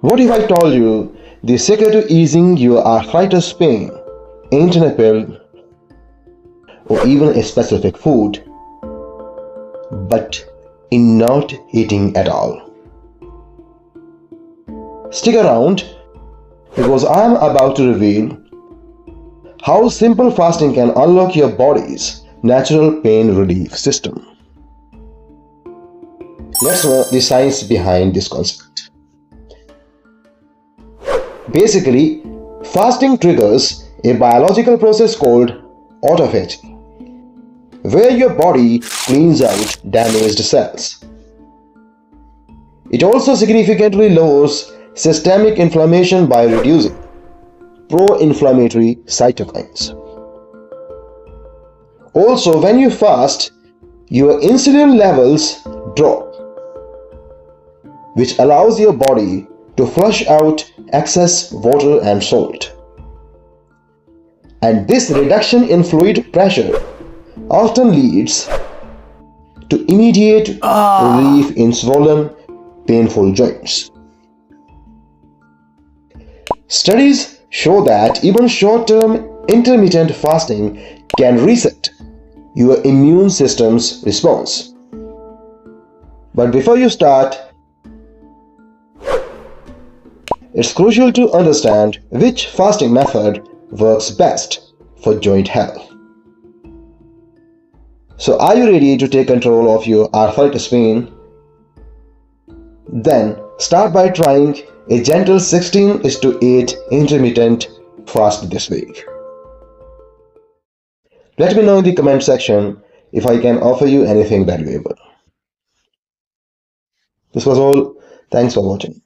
What if I told you the secret to easing your arthritis pain ain't in a pill or even a specific food, but in not eating at all? Stick around, because I am about to reveal how simple fasting can unlock your body's natural pain relief system. Let's know the science behind this concept. Basically, fasting triggers a biological process called autophagy, where your body cleans out damaged cells. It also significantly lowers systemic inflammation by reducing pro-inflammatory cytokines. Also, when you fast, your insulin levels drop, which allows your body to flush out excess water and salt. And this reduction in fluid pressure often leads to immediate relief in swollen, painful joints. Studies show that even short-term intermittent fasting can reset your immune system's response. But before you start, it's crucial to understand which fasting method works best for joint health. So, are you ready to take control of your arthritis pain? Then start by trying a gentle 16:8 intermittent fast this week. Let me know in the comment section if I can offer you anything valuable. This was all. Thanks for watching.